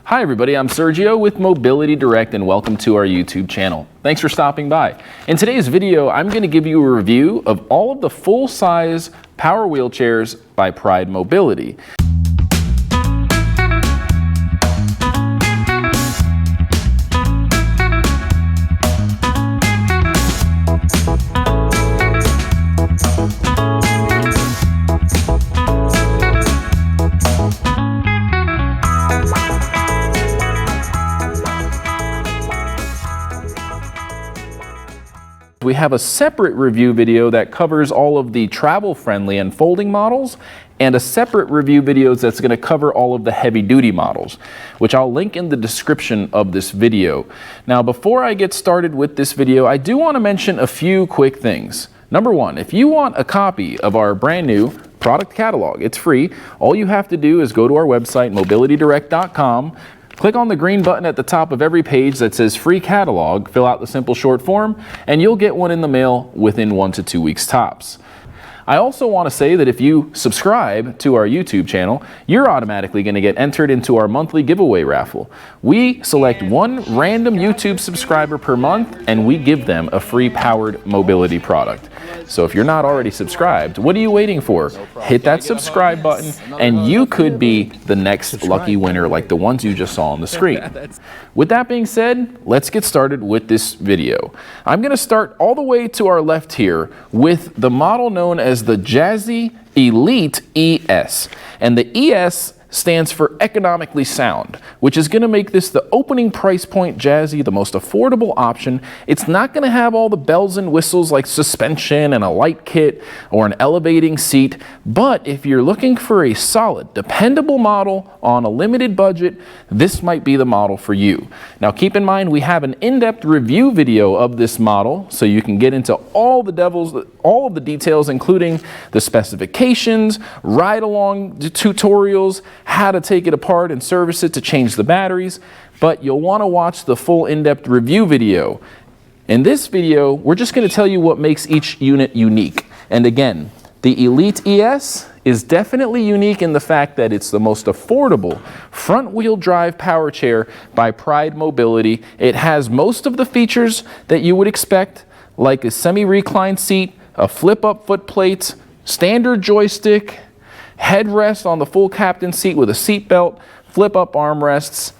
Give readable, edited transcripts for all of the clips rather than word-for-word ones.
Hi everybody, I'm Sergio with Mobility Direct and welcome to our YouTube channel. Thanks for stopping by. In today's video, I'm going to give you a review of all of the full-size power wheelchairs by Pride Mobility. We have a separate review video that covers all of the travel-friendly and folding models, and a separate review video that's going to cover all of the heavy-duty models, which I'll link in the description of this video. Now, before I get started with this video, I do want to mention a few quick things. Number one, if you want a copy of our brand new product catalog, it's free. All you have to do is go to our website, mobilitydirect.com, click on the green button at the top of every page that says free catalog, fill out the simple short form, and you'll get one in the mail within 1 to 2 weeks tops. I also want to say that if you subscribe to our YouTube channel, you're automatically going to get entered into our monthly giveaway raffle. We select one random YouTube subscriber per month and we give them a free powered mobility product. So if you're not already subscribed, what are you waiting for? Hit that subscribe button and you could be the next lucky winner like the ones you just saw on the screen. With that being said, let's get started with this video. I'm going to start all the way to our left here with the model known as the Jazzy Elite ES. And the ES stands for economically sound, which is going to make this the opening price point Jazzy, the most affordable option. It's not going to have all the bells and whistles like suspension and a light kit or an elevating seat, but if you're looking for a solid, dependable model on a limited budget, this might be the model for you. Now keep in mind we have an in-depth review video of this model so you can get into all of the details, including the specifications, ride-along tutorials, how to take it apart and service it to change the batteries, but you'll want to watch the full in-depth review video. In this video, we're just going to tell you what makes each unit unique. And again, the Elite ES is definitely unique in the fact that it's the most affordable front-wheel drive power chair by Pride Mobility. It has most of the features that you would expect, like a semi-reclined seat, a flip-up foot plate, standard joystick, headrest on the full captain seat with a seat belt, flip-up armrests.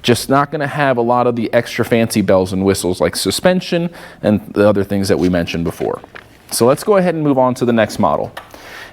Just not going to have a lot of the extra fancy bells and whistles like suspension and the other things that we mentioned before. So let's go ahead and move on to the next model.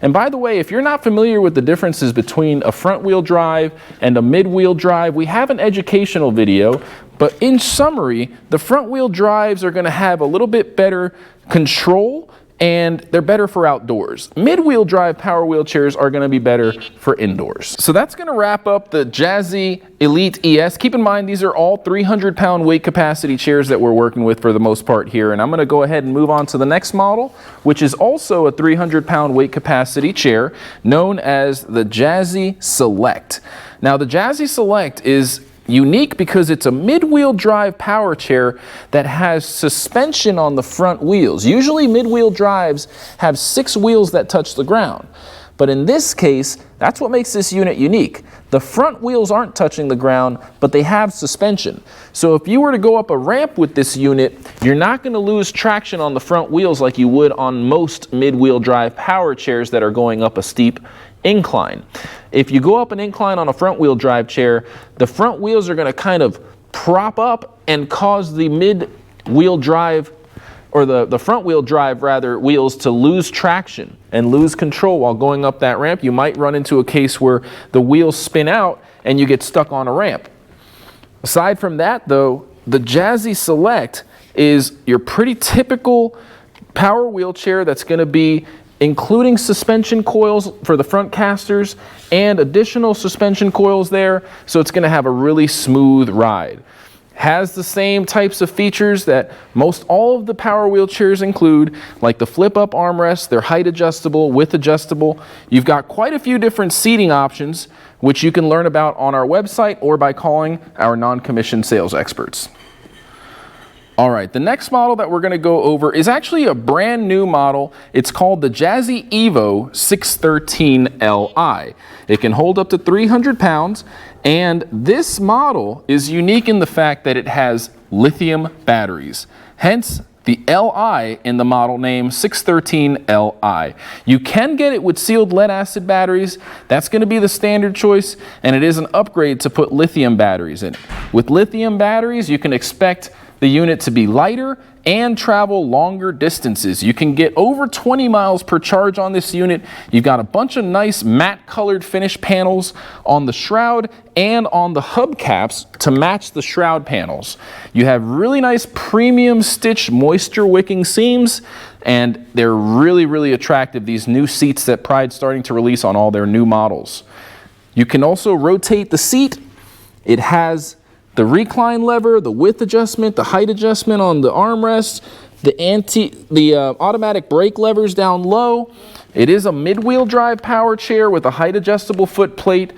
And by the way, if you're not familiar with the differences between a front-wheel drive and a mid-wheel drive, we have an educational video, but in summary, the front-wheel drives are going to have a little bit better control and they're better for outdoors. Mid-wheel drive power wheelchairs are going to be better for indoors. So that's going to wrap up the Jazzy Elite ES. Keep in mind these are all 300-pound weight capacity chairs that we're working with for the most part here, and I'm going to go ahead and move on to the next model, which is also a 300-pound weight capacity chair known as the Jazzy Select. Now the Jazzy Select is unique because it's a mid-wheel drive power chair that has suspension on the front wheels. Usually mid-wheel drives have 6 wheels that touch the ground. But in this case, that's what makes this unit unique. The front wheels aren't touching the ground, but they have suspension. So if you were to go up a ramp with this unit, you're not going to lose traction on the front wheels like you would on most mid-wheel drive power chairs that are going up a steep incline. If you go up an incline on a front wheel drive chair, the front wheels are going to kind of prop up and cause the mid-wheel drive, or the front wheel drive rather, wheels to lose traction and lose control while going up that ramp. You might run into a case where the wheels spin out and you get stuck on a ramp. Aside from that though, the Jazzy Select is your pretty typical power wheelchair that's going to be including suspension coils for the front casters and additional suspension coils there, so it's going to have a really smooth ride. Has the same types of features that most all of the power wheelchairs include, like the flip-up armrests. They're height adjustable, width adjustable. You've got quite a few different seating options, which you can learn about on our website or by calling our non-commissioned sales experts. All right, the next model that we're going to go over is actually a brand new model. It's called the Jazzy Evo 613 Li. It can hold up to 300 pounds, and this model is unique in the fact that it has lithium batteries. Hence, the Li in the model name 613 Li. You can get it with sealed lead acid batteries. That's going to be the standard choice, and it is an upgrade to put lithium batteries in it. With lithium batteries, you can expect the unit to be lighter and travel longer distances. You can get over 20 miles per charge on this unit. You've got a bunch of nice matte colored finish panels on the shroud and on the hubcaps to match the shroud panels. You have really nice premium stitch moisture wicking seams, and they're really attractive, these new seats that Pride's starting to release on all their new models. You can also rotate the seat. It has the recline lever, the width adjustment, the height adjustment on the armrest, the automatic brake levers down low. It is a mid-wheel drive power chair with a height adjustable foot plate,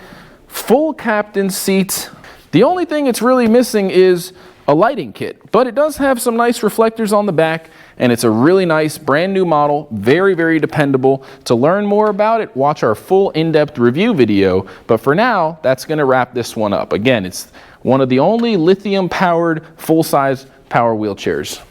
full captain seat. The only thing it's really missing is a lighting kit, but it does have some nice reflectors on the back, and it's a really nice brand new model, very dependable. To learn more about it, watch our full in-depth review video, but for now, that's going to wrap this one up. Again, it's one of the only lithium-powered full-size power wheelchairs.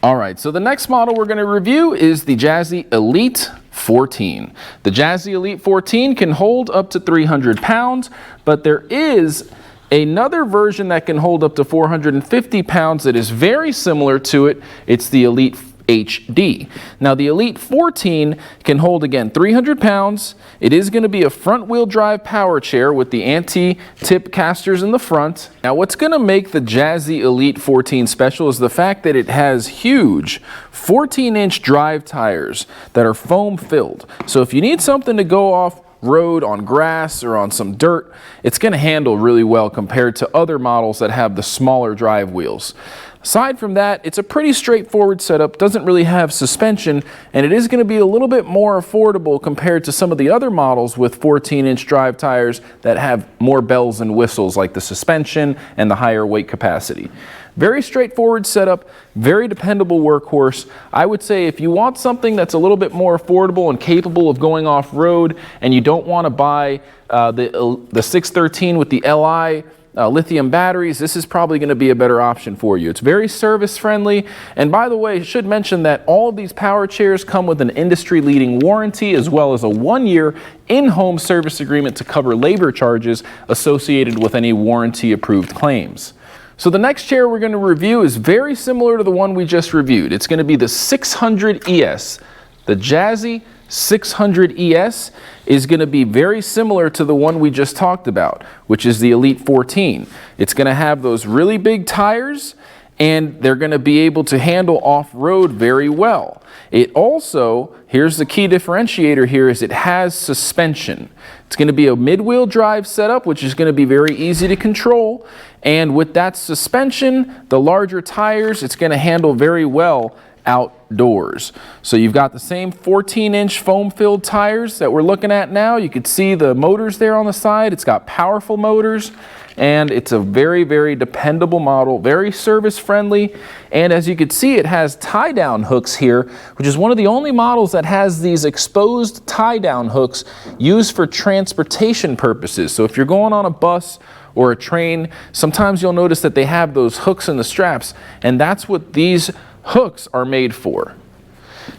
All right, so the next model we're going to review is the Jazzy Elite 14. The Jazzy Elite 14 can hold up to 300 pounds, but there is another version that can hold up to 450 pounds that is very similar to it. It's the Elite HD. Now the Elite 14 can hold, again, 300 pounds. It is going to be a front wheel drive power chair with the anti-tip casters in the front. Now what's going to make the Jazzy Elite 14 special is the fact that it has huge 14-inch drive tires that are foam filled. So if you need something to go off road on grass or on some dirt, it's going to handle really well compared to other models that have the smaller drive wheels. Aside from that, it's a pretty straightforward setup, doesn't really have suspension, and it is going to be a little bit more affordable compared to some of the other models with 14-inch drive tires that have more bells and whistles, like the suspension and the higher weight capacity. Very straightforward setup, very dependable workhorse. I would say if you want something that's a little bit more affordable and capable of going off-road, and you don't want to buy the 613 with the Li lithium batteries, this is probably going to be a better option for you. It's very service friendly, and by the way, I should mention that all of these power chairs come with an industry-leading warranty as well as a 1-year in-home service agreement to cover labor charges associated with any warranty-approved claims. So the next chair we're going to review is very similar to the one we just reviewed. It's going to be the 600 ES. The Jazzy 600 ES is going to be very similar to the one we just talked about, which is the Elite 14. It's going to have those really big tires, and they're going to be able to handle off-road very well. It also, here's the key differentiator here, is it has suspension. It's going to be a mid-wheel drive setup, which is going to be very easy to control. And with that suspension, the larger tires, it's going to handle very well outdoors. So you've got the same 14-inch foam-filled tires that we're looking at now. You can see the motors there on the side. It's got powerful motors, and it's a very dependable model, very service-friendly. And as you can see, it has tie-down hooks here, which is one of the only models that has these exposed tie-down hooks used for transportation purposes. So if you're going on a bus or a train, sometimes you'll notice that they have those hooks in the straps, and that's what these hooks are made for.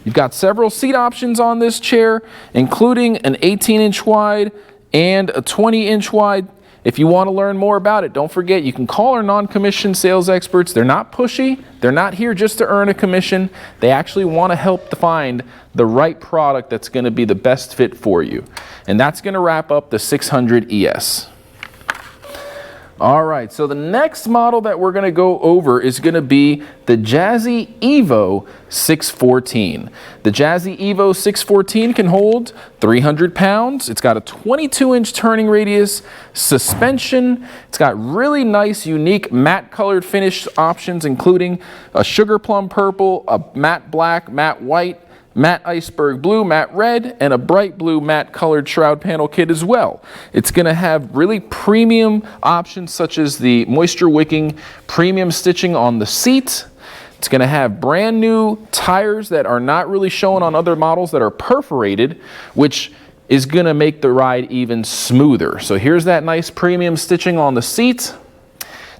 You've got several seat options on this chair, including an 18-inch wide and a 20-inch wide. If you want to learn more about it, don't forget you can call our non-commissioned sales experts. They're not pushy. They're not here just to earn a commission. They actually want to help find the right product that's going to be the best fit for you. And that's going to wrap up the 600 ES. All right, so the next model that we're going to go over is going to be the Jazzy Evo 614. The Jazzy Evo 614 can hold 300 pounds. It's got a 22-inch turning radius, suspension. It's got really nice, unique matte colored finish options, including a sugar plum purple, a matte black, matte white, matte iceberg blue, matte red, and a bright blue matte colored shroud panel kit as well. It's going to have really premium options such as the moisture wicking premium stitching on the seat. It's going to have brand new tires that are not really shown on other models that are perforated, which is going to make the ride even smoother. So here's that nice premium stitching on the seat.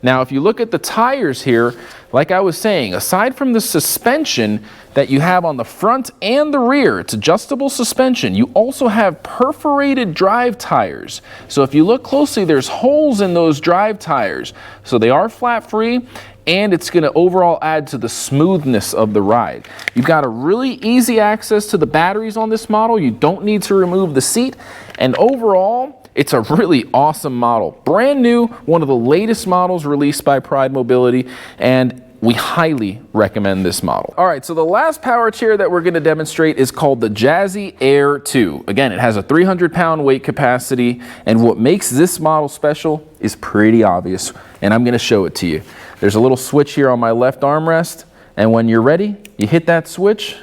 Now, if you look at the tires here, like I was saying, aside from the suspension that you have on the front and the rear, it's adjustable suspension, you also have perforated drive tires. So if you look closely, there's holes in those drive tires. So they are flat free, and it's going to overall add to the smoothness of the ride. You've got a really easy access to the batteries on this model. You don't need to remove the seat, and overall, it's a really awesome model. Brand new, one of the latest models released by Pride Mobility, and we highly recommend this model. All right, so the last power chair that we're going to demonstrate is called the Jazzy Air 2. Again, it has a 300-pound weight capacity, and what makes this model special is pretty obvious, and I'm going to show it to you. There's a little switch here on my left armrest, and when you're ready, you hit that switch,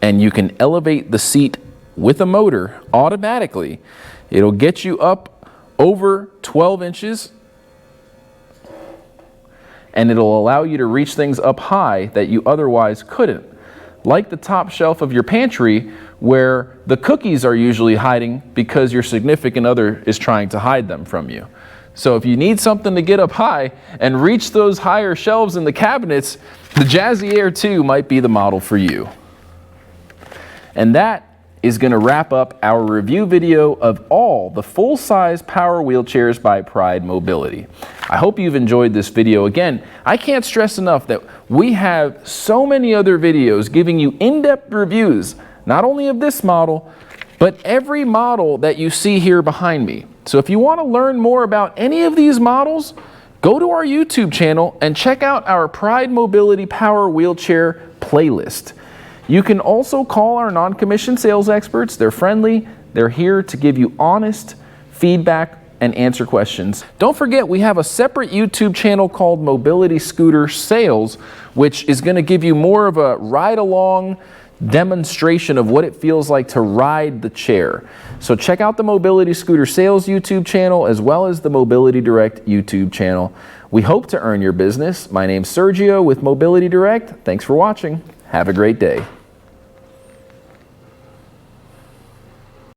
and you can elevate the seat with a motor automatically. It'll get you up over 12 inches, and it'll allow you to reach things up high that you otherwise couldn't. Like the top shelf of your pantry, where the cookies are usually hiding because your significant other is trying to hide them from you. So if you need something to get up high and reach those higher shelves in the cabinets, the Jazzy Air 2 might be the model for you. And that is going to wrap up our review video of all the full-size power wheelchairs by Pride Mobility. I hope you've enjoyed this video. Again, I can't stress enough that we have so many other videos giving you in-depth reviews, not only of this model, but every model that you see here behind me. So if you want to learn more about any of these models, go to our YouTube channel and check out our Pride Mobility Power Wheelchair playlist. You can also call our non-commissioned sales experts. They're friendly. They're here to give you honest feedback and answer questions. Don't forget, we have a separate YouTube channel called Mobility Scooter Sales, which is going to give you more of a ride-along demonstration of what it feels like to ride the chair. So check out the Mobility Scooter Sales YouTube channel as well as the Mobility Direct YouTube channel. We hope to earn your business. My name's Sergio with Mobility Direct. Thanks for watching. Have a great day.